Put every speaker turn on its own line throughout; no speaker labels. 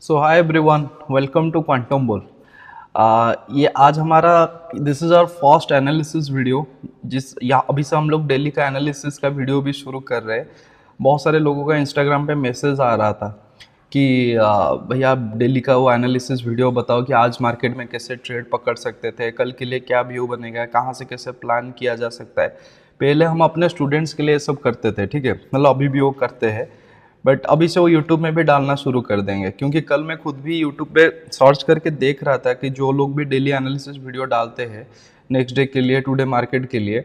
So hi everyone, welcome to quantum Bol. ये आज हमारा this is our first analysis video. अभी से हम लोग डेली का एनालिसिस का वीडियो भी शुरू कर रहे हैं। बहुत सारे लोगों का इंस्टाग्राम पे मैसेज आ रहा था कि भैया आप डेली का वो एनालिसिस वीडियो बताओ कि आज मार्केट में कैसे ट्रेड पकड़ सकते थे, कल के लिए क्या व्यू बनेगा, कहाँ से कैसे प्लान किया जा सकता है। पहले हम अपने स्टूडेंट्स के लिए सब करते थे, ठीक है, मतलब अभी भी वो करते हैं, बट अभी से वो यूट्यूब में भी डालना शुरू कर देंगे। क्योंकि कल मैं खुद भी यूट्यूब पे सर्च करके देख रहा था कि जो लोग भी डेली एनालिसिस वीडियो डालते हैं नेक्स्ट डे के लिए, टुडे मार्केट के लिए,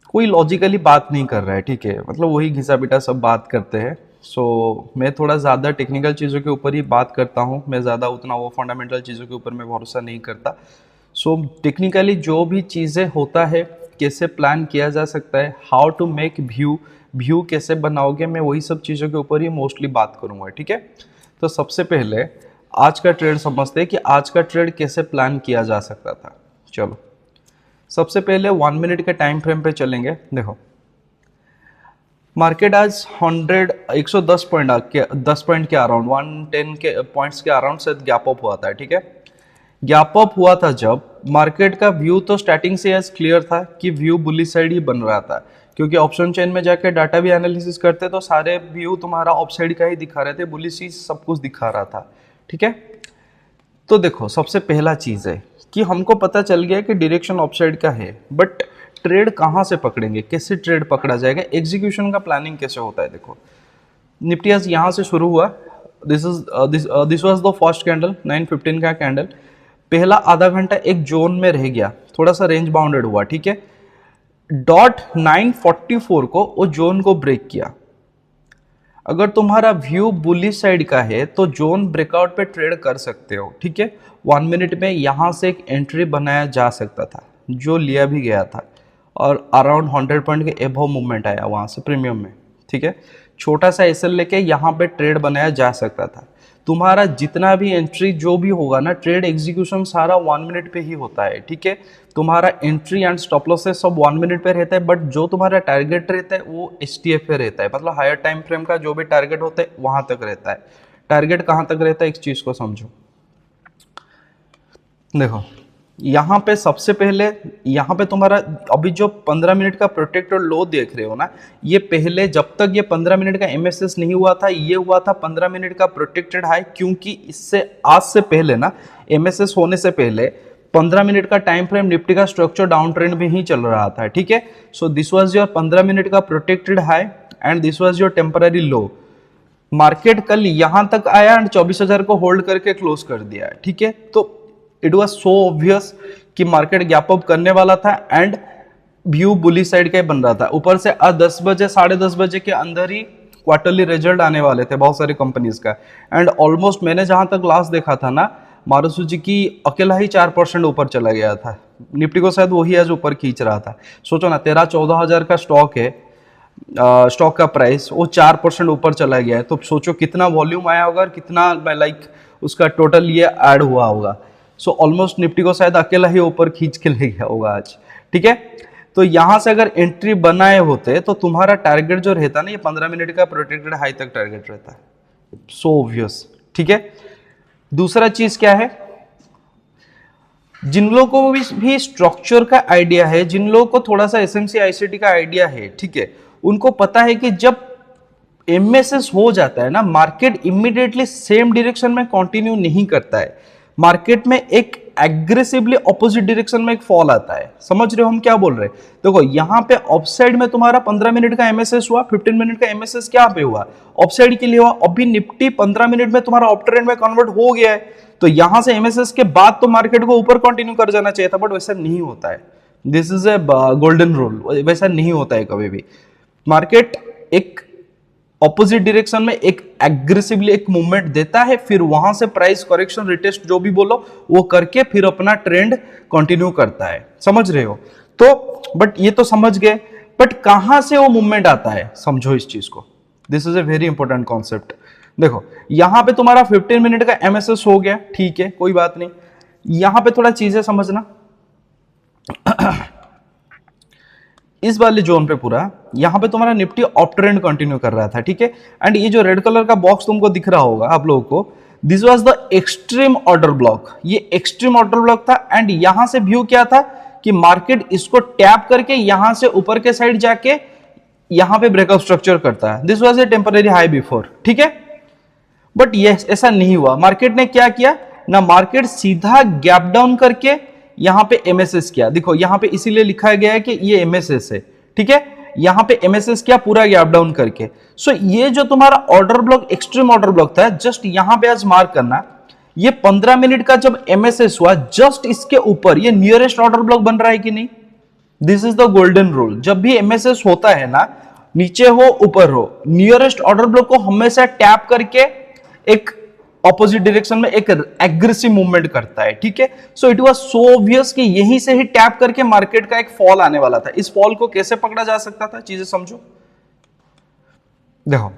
कोई लॉजिकली बात नहीं कर रहा है, ठीक है, मतलब वही घिसा पिटा सब बात करते हैं। सो मैं थोड़ा ज़्यादा टेक्निकल चीज़ों के ऊपर ही बात करता हूँ, मैं ज़्यादा उतना वो फंडामेंटल चीज़ों के ऊपर मैं भरोसा नहीं करता। सो टेक्निकली जो भी चीज़ें होता है, कैसे प्लान किया जा सकता है, हाउ टू मेक व्यू कैसे बनाओगे, मैं वही सब चीज़ों के ऊपर ही मोस्टली बात करूँगा, ठीक है। तो सबसे पहले आज का ट्रेड समझते हैं कि आज का ट्रेड कैसे प्लान किया जा सकता था। चलो सबसे पहले 1 मिनट के टाइम फ्रेम पे चलेंगे। देखो मार्केट आज 110 पॉइंट के 10 पॉइंट के अराउंड 110 के पॉइंट्स के अराउंड से गैप अप हुआ था, ठीक है। गैप अप हुआ था जब मार्केट का व्यू तो स्टार्टिंग से एज क्लियर था कि व्यू बुलिश साइड ही बन रहा था, क्योंकि ऑप्शन चेन में जाके डाटा भी एनालिसिस करते तो सारे व्यू तुम्हारा ऑफ साइड का ही दिखा रहे थे, बुलिश ही सब कुछ दिखा रहा था, ठीक है। तो देखो सबसे पहला चीज है कि हमको पता चल गया कि डायरेक्शन ऑफ साइड का है, बट ट्रेड कहाँ से पकड़ेंगे, कैसे ट्रेड पकड़ा जाएगा, एग्जीक्यूशन का प्लानिंग कैसे होता है। देखो निफ्टी आज यहाँ से शुरू हुआ, this was the first candle 9:15 का कैंडल। पहला आधा घंटा एक जोन में रह गया, थोड़ा सा रेंज बाउंडेड हुआ, ठीक है। डॉट 9:44 को वो जोन को ब्रेक किया। अगर तुम्हारा व्यू बुलिश साइड का है तो जोन ब्रेकआउट पे ट्रेड कर सकते हो, ठीक है। 1 मिनट में यहां से एक एंट्री बनाया जा सकता था, जो लिया भी गया था, और अराउंड 100 पॉइंट के एबव मूवमेंट आया वहां से प्रीमियम में, ठीक है। छोटा सा एसएल लेके यहाँ पे ट्रेड बनाया जा सकता था। तुम्हारा जितना भी एंट्री जो भी होगा ना, ट्रेड एग्जीक्यूशन सारा 1 मिनट पे ही होता है, ठीक है। तुम्हारा एंट्री एंड स्टॉप लॉस सब 1 मिनट पे रहता है, बट जो तुम्हारा टारगेट रहता है वो एचटीएफ पे रहता है, मतलब हायर टाइम फ्रेम का जो भी टारगेट होता है वहां तक रहता है। टारगेट कहां तक रहता है, एक चीज को समझो। देखो यहाँ पे सबसे पहले यहाँ पे तुम्हारा अभी जो 15 मिनट का प्रोटेक्टर लो देख रहे हो ना, ये पहले जब तक ये 15 मिनट का एमएसएस नहीं हुआ था, ये हुआ था 15 मिनट का प्रोटेक्टेड हाई। क्योंकि इससे आज से पहले ना, एमएसएस होने से पहले 15 मिनट का टाइम फ्रेम निफ्टी का स्ट्रक्चर डाउन ट्रेंड में ही चल रहा था, ठीक है। So this was your 15 minute का protected high and this was your temporary low. Market कल यहां तक आया एंड 24,000 को होल्ड करके क्लोज कर दिया, ठीक है। तो इट वॉज सो ऑब्वियस कि मार्केट गैप अप करने वाला था एंड व्यू बुलिश साइड का ही बन रहा था। ऊपर से आज 10 बजे 10:30 बजे के अंदर ही क्वार्टरली रिजल्ट आने वाले थे बहुत सारी कंपनीज का, एंड ऑलमोस्ट मैंने जहां तक लास्ट देखा था ना, मारुति सुजुकी अकेला ही 4% ऊपर चला गया था। निफ्टी को शायद वही आज ऊपर खींच रहा था। सोचो ना, 13-14 हजार का स्टॉक है, स्टॉक का प्राइस, वो 4% ऊपर चला गया है। तो सोचो कितना वॉल्यूम आया होगा और कितना लाइक उसका टोटल ये ऐड हुआ होगा। सो ऑलमोस्ट निफ्टी को शायद अकेला ही ऊपर खींच के ले गया होगा आज, ठीक है। तो यहां से अगर एंट्री बनाए होते तो तुम्हारा टारगेट जो रहता ना, ये 15 मिनट का प्रोटेक्टेड हाई तक टारगेट रहता है। सो ऑब्वियस, ठीक है। दूसरा चीज क्या है, जिन लोगों को भी स्ट्रक्चर का आइडिया है, जिन लोगों को थोड़ा सा एसएमसी आईसीटी का आइडिया है, ठीक है, उनको पता है कि जब एमएसएस हो जाता है ना, मार्केट इमीडिएटली सेम डायरेक्शन में कंटिन्यू नहीं करता है। मार्केट में एक एग्रेसिवली ऑपोजिट डायरेक्शन में एक फॉल आता है। समझ रहे हो हम क्या बोल रहे हैं। देखो यहाँ पे ऑफसाइड में तुम्हारा 15 मिनट का एमएसएस हुआ, 15 मिनट का एमएसएस क्या पे हुआ, ऑफसाइड के लिए हुआ। अभी निफ्टी 15 मिनट में तुम्हारा ऑफ ट्रेंड में कन्वर्ट हो गया है, तो यहां से एमएसएस के बाद तो मार्केट को ऊपर कंटिन्यू कर जाना चाहिए था, बट वैसा नहीं होता है। This is a golden rule, वैसा नहीं होता है कभी भी। मार्केट एक ऑपोजिट डायरेक्शन में एक एग्रेसिवली एक मूवमेंट देता है, फिर वहां से प्राइस करेक्शन रिटेस्ट जो भी बोलो वो करके फिर अपना ट्रेंड कंटिन्यू करता है। समझ रहे हो। तो बट ये तो समझ गए, बट कहां से वो मूवमेंट आता है समझो इस चीज को। This is a very important concept. देखो यहां पे तुम्हारा 15 मिनट का एमएसएस हो गया, ठीक है, कोई बात नहीं। यहां पे थोड़ा चीजें समझना इस वाले जोन पे पूरा, यहां पे तुम्हारा निफ्टी अप ट्रेंड कंटिन्यू कर रहा था, ठीक है। एंड ये जो रेड कलर का बॉक्स तुमको दिख रहा होगा आप लोगों को, this was the extreme order block, ये एक्सट्रीम ऑर्डर ब्लॉक था। एंड यहां से व्यू क्या था कि मार्केट इसको टैप करके यहां से ऊपर के साइड जाके यहां पे ब्रेकअप स्ट्रक्चर करता है। This was a temporary high before, ठीक है। बट ये ऐसा नहीं हुआ। मार्केट ने क्या किया ना, मार्केट सीधा गैप डाउन करके यहां पे एमएसएस किया। देखो यहां पे इसीलिए लिखा गया है कि ये एमएसएस है, ठीक है। यहां पे एमएसएस किया पूरा गैप डाउन करके। सो ये जो तुम्हारा order block, extreme order block था, जस्ट यहां पे आज मार्क करना, ये 15 मिनट का जब एमएसएस हुआ, जस्ट इसके ऊपर ये नियरेस्ट ऑर्डर ब्लॉक बन रहा है कि नहीं। This is the golden rule. जब भी एमएसएस होता है ना, नीचे हो ऊपर हो, नियरेस्ट ऑर्डर ब्लॉक को हमेशा टैप करके एक ऑपोजिट डायरेक्शन में एक एग्रेसिव मूवमेंट करता है, ठीक है। So it was so obvious कि यहीं से ही टैप करके मार्केट का एक फॉल आने वाला था। इस फॉल को कैसे पकड़ा जा सकता था, चीजें समझो। देखो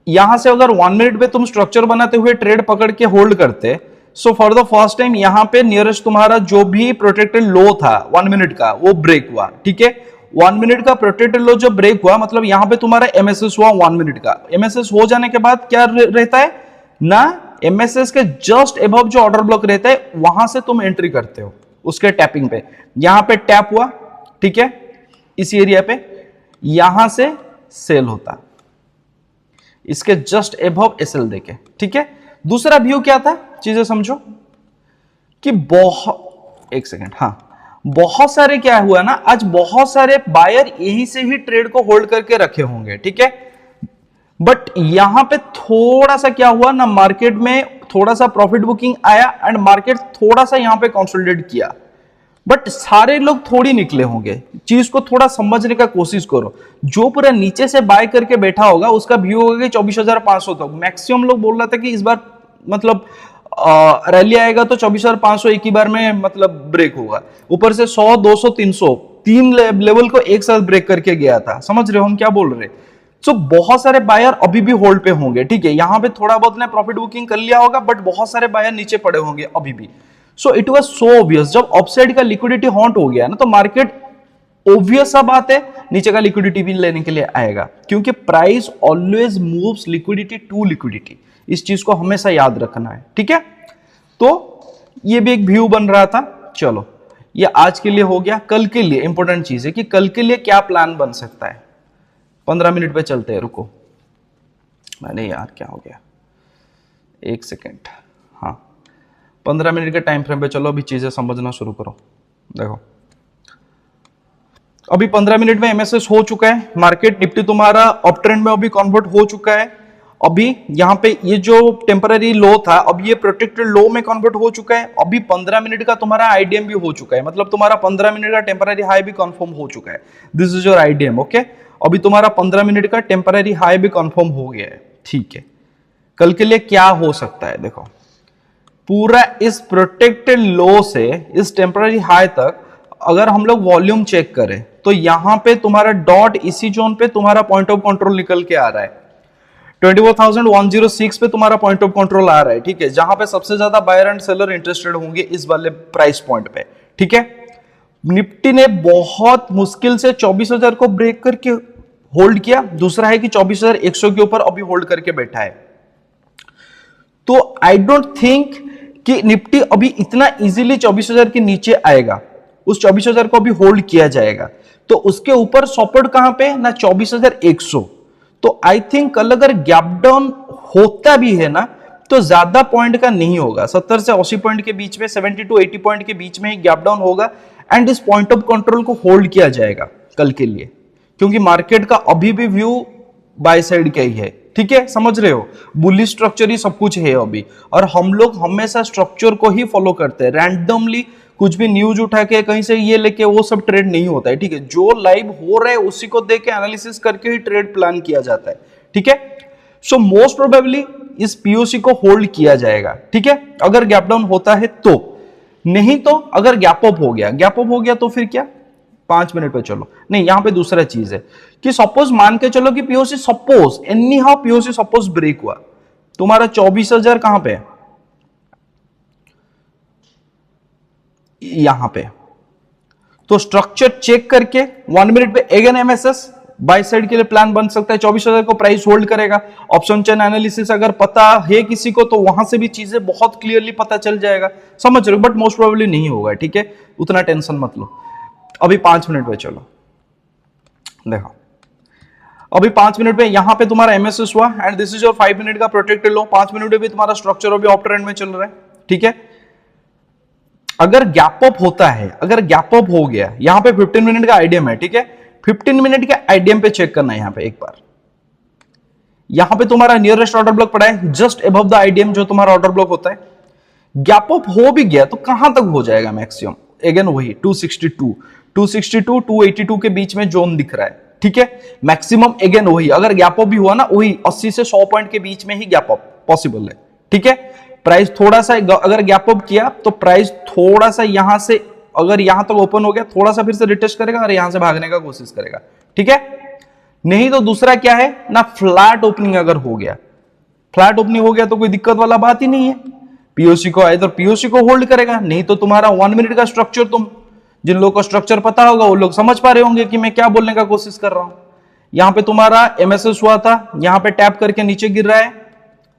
यहां से अगर 1 मिनट पे तुम स्ट्रक्चर बनाते हुए ट्रेड पकड़ के होल्ड करते, so for the first time यहां पे नियरेस्ट तुम्हारा जो भी प्रोटेक्टेड लो था 1 मिनट का, वो ब्रेक हुआ, ठीक है। 1 मिनट का प्रोटेक्टेड लो जब ब्रेक हुआ, मतलब यहां पे तुम्हारा एमएसएस हुआ 1 मिनट का। एमएसएस हो जाने के बाद क्या रहता है ना, एमएसएस के जस्ट अबव जो ऑर्डर ब्लॉक रहता है, वहां से तुम एंट्री करते हो उसके टैपिंग पे। यहां पे टैप हुआ, ठीक है, इस एरिया पे, यहां से सेल होता, इसके जस्ट अबव एसएल देके, ठीक है। दूसरा व्यू क्या था, चीजें समझो कि एक सेकेंड, हाँ, बहुत सारे क्या हुआ ना, आज बहुत सारे बायर यहीं से ही ट्रेड को होल्ड करके रखे होंगे, ठीक है। बट यहां पे थोड़ा सा क्या हुआ ना, मार्केट में थोड़ा सा प्रॉफिट बुकिंग आया एंड मार्केट थोड़ा सा यहां पे कंसोलिडेट किया। बट सारे लोग थोड़ी निकले होंगे, चीज को थोड़ा समझने का कोशिश करो। जो पूरा नीचे से बाय करके बैठा होगा उसका व्यू होगा 24,500 तक। मैक्सिमम लोग बोल रहा था कि इस बार मतलब रैली आएगा तो 24,500 एक ही बार में मतलब ब्रेक होगा। ऊपर से 100, 200, 300 तीन लेवल को एक साथ ब्रेक करके गया था। समझ रहे हो हम क्या बोल रहे हैं। सो बहुत सारे बायर अभी भी होल्ड पे होंगे, ठीक है। यहां पे थोड़ा बहुत ने प्रॉफिट बुकिंग कर लिया होगा, बट बहुत सारे बायर नीचे पड़े होंगे अभी भी। So it was so obvious, जब अपसाइड का लिक्विडिटी हॉन्ट हो गया ना, तो मार्केट ऑब्वियस सा बात है नीचे का लिक्विडिटी भी लेने के लिए आएगा, क्योंकि price always moves liquidity to liquidity. इस चीज को हमेशा याद रखना है, ठीक है। तो ये भी एक व्यू बन रहा था। चलो ये आज के लिए हो गया। कल के लिए इंपॉर्टेंट चीज है कि कल के लिए क्या प्लान बन सकता है। 15 मिनट पे चलते हैं, रुको, मैंने यार क्या हो गया, एक सेकेंड, हाँ 15 मिनट के टाइम फ्रेम पे चलो, अभी चीजें समझना शुरू करो। देखो अभी 15 मिनट में एमएसएस हो चुका है, मार्केट निफ्टी तुम्हारा अप ट्रेंड में अभी कन्वर्ट हो चुका है। अभी यहां पे ये जो टेम्पररी लो था, अब ये प्रोटेक्टेड लो में कन्वर्ट हो चुका है। अभी 15 मिनट का तुम्हारा आईडीएम भी हो चुका है, मतलब तुम्हारा 15 मिनट का टेम्पररी हाई भी कंफर्म हो चुका है। This is your IDM, okay. अभी तुम्हारा 15 मिनट का टेम्पररी हाई भी कंफर्म हो गया है, ठीक है। कल के लिए क्या हो सकता है, देखो पूरा इस प्रोटेक्टेड लो से इस टेम्पररी हाई तक अगर हम लोग वॉल्यूम चेक करें, तो यहां पे तुम्हारा डॉट इसी जोन पे तुम्हारा पॉइंट ऑफ कंट्रोल निकल के आ रहा है। 24,106 पे तुम्हारा पॉइंट ऑफ कंट्रोल आ रहा है, ठीक है, जहां पे सबसे ज्यादा बायर एंड सेलर इंटरेस्टेड होंगे इस वाले प्राइस पॉइंट पे, ठीक है। निफ्टी ने बहुत मुश्किल से 24,000 को ब्रेक करके होल्ड किया। दूसरा है कि 24,100 के ऊपर अभी होल्ड करके बैठा है। तो आई डोंट थिंक कि निफ्टी अभी इतना इजीली 24,000 के नीचे आएगा। उस 24,000 को अभी होल्ड किया जाएगा। तो उसके ऊपर सपोर्ट कहां पे ना, 24,100। तो आई थिंक कल अगर गैप डाउन होता भी है ना, तो ज्यादा पॉइंट का नहीं होगा। 70 से 80 पॉइंट के बीच में, 70 टू 80 पॉइंट के बीच में ही गैप डाउन होगा एंड इस पॉइंट ऑफ कंट्रोल को होल्ड किया जाएगा कल के लिए, क्योंकि मार्केट का अभी भी व्यू बाय साइड का ही है, ठीक है, समझ रहे हो। बुलिश स्ट्रक्चर ही सब कुछ है अभी, और हम लोग हमेशा स्ट्रक्चर को ही फॉलो करते हैं। रैंडमली कुछ भी न्यूज उठा के कहीं से ये लेके वो सब ट्रेड नहीं होता है, ठीक है। जो लाइव हो रहा है उसी को देख के एनालिसिस करके ही ट्रेड प्लान किया जाता है, ठीक है। सो मोस्ट प्रोबेबली इस पीओसी को होल्ड किया जाएगा, ठीक है, अगर गैप डाउन होता है तो। नहीं तो अगर गैप अप हो गया, गैप अप हो गया तो फिर क्या, 5 मिनट पे चलो। नहीं, यहां पे दूसरा चीज है कि सपोज मान के चलो कि POC suppose anyhow POC suppose break हुआ, तुम्हारा 24,000 कहां पे है, यहां पे। तो स्ट्रक्चर चेक करके 1 मिनट पे अगेन एमएसएस बाय साइड के लिए प्लान बन सकता है। 24,000 को प्राइस होल्ड करेगा। ऑप्शन चेन एनालिसिस अगर पता है किसी को तो वहां से भी चीजें बहुत क्लियरली पता चल जाएगा, समझ रहे हो, बट मोस्ट प्रोबेबली नहीं होगा, ठीक है, उतना टेंशन मत लो। अभी 5 मिनट पे चलो, देखो अभी 5 मिनट पे यहां पे तुम्हारा एमएसएस हुआ and this is your 5 minute का प्रोटेक्टेड लो। 5 मिनट में भी तुम्हारा स्ट्रक्चर अभी ऑफ ट्रेंड में चल रहा है, ठीक है। अगर गैप अप होता है, अगर गैप अप हो गया, यहां पे 15 मिनट का आईडीएम है, ठीक है, 15 मिनट के आईडीएम पे चेक करना है यहां पे एक बार। यहां पे तुम्हारा नियरेस्ट ऑर्डर ब्लॉक पड़ा है जस्ट अबव द आईडीएम, जो तुम्हारा ऑर्डर ब्लॉक होता है। गैप अप हो भी गया तो कहां तक हो जाएगा मैक्सिमम, अगेन वही 262 282 के बीच में जोन दिख रहा है, ठीक है। मैक्सिमम अगेन वही, अगर गैप अप भी हुआ ना वही 80 से 100 पॉइंट के बीच में ही गैप अप पॉसिबल है, ठीक है। प्राइस थोड़ा सा अगर गैप अप किया तो प्राइस थोड़ा सा यहां से, अगर यहां तक ओपन हो गया, थोड़ा सा फिर से रिटेस्ट करेगा और यहां से भागने का कोशिश करेगा, ठीक है। नहीं तो दूसरा क्या है ना, फ्लैट ओपनिंग अगर हो गया, फ्लैट ओपनिंग हो गया तो कोई दिक्कत वाला बात ही नहीं है। पीओसी को इधर पीओसी को होल्ड करेगा, नहीं तो तुम्हारा 1 मिनट का स्ट्रक्चर, तुम जिन लोगों को स्ट्रक्चर पता होगा वो लोग समझ पा रहे होंगे कि मैं क्या बोलने का कोशिश कर रहा हूं। यहां पे तुम्हारा एमएसएस हुआ था, यहां पे टैप करके नीचे गिर रहा है।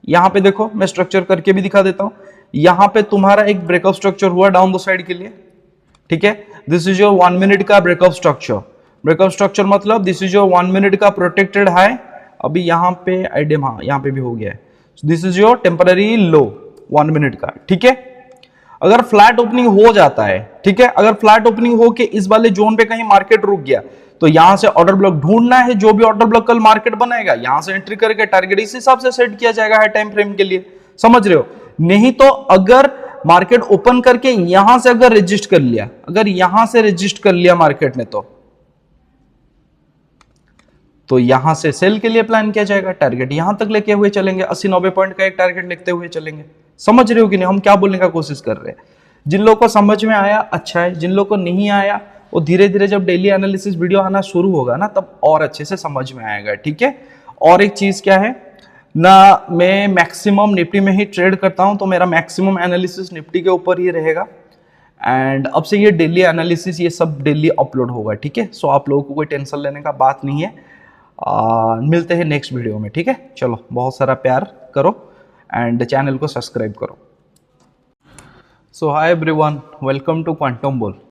यहां पे देखो मैं स्ट्रक्चर करके भी दिखा देता हूं। यहां पे तुम्हारा एक ब्रेकअप स्ट्रक्चर हुआ डाउन द साइड के लिए, ठीक है। दिस इज योर 1 मिनट का ब्रेकअप स्ट्रक्चर। ब्रेकअप स्ट्रक्चर मतलब दिस इज योर 1 मिनट का प्रोटेक्टेड हाई। अभी यहां पे आईडीएम, हाँ यहां पे भी हो गया है। This is your temporary low 1 minute का, ठीक है। अगर फ्लैट ओपनिंग हो जाता है, ठीक है, अगर फ्लैट ओपनिंग हो के इस वाले जोन पे कहीं मार्केट रुक गया तो यहां से ऑर्डर ब्लॉक ढूंढना है। जो भी ऑर्डर ब्लॉक कल मार्केट बनाएगा यहां से एंट्री करके टारगेट इस हिसाब से सेट किया जाएगा हाई टाइम फ्रेम के लिए, समझ रहे हो। नहीं तो अगर मार्केट ओपन करके यहां से अगर रजिस्ट कर लिया, अगर यहां से रजिस्ट कर लिया मार्केट ने, तो यहां से सेल के लिए प्लान किया जाएगा। टारगेट यहां तक लेके हुए चलेंगे, 80-90 पॉइंट का एक टारगेट लेते हुए चलेंगे। समझ रहे हो कि नहीं हम क्या बोलने का कोशिश कर रहे हैं। जिन लोगों को समझ में आया अच्छा है, जिन लोगों को नहीं आया वो धीरे धीरे जब डेली एनालिसिस वीडियो आना शुरू होगा ना तब और अच्छे से समझ में आएगा, ठीक है। और एक चीज क्या है ना, मैं मैक्सिमम निफ्टी में ही ट्रेड करता हूं तो मेरा मैक्सिमम एनालिसिस निफ्टी के ऊपर ही रहेगा। एंड अब से ये डेली एनालिसिस ये सब डेली अपलोड होगा, ठीक है। सो आप लोगों को कोई टेंशन लेने का बात नहीं है। मिलते हैं नेक्स्ट वीडियो में, ठीक है। चलो बहुत सारा प्यार करो एंड चैनल को सब्सक्राइब करो। So hi everyone, welcome to quantum बोल।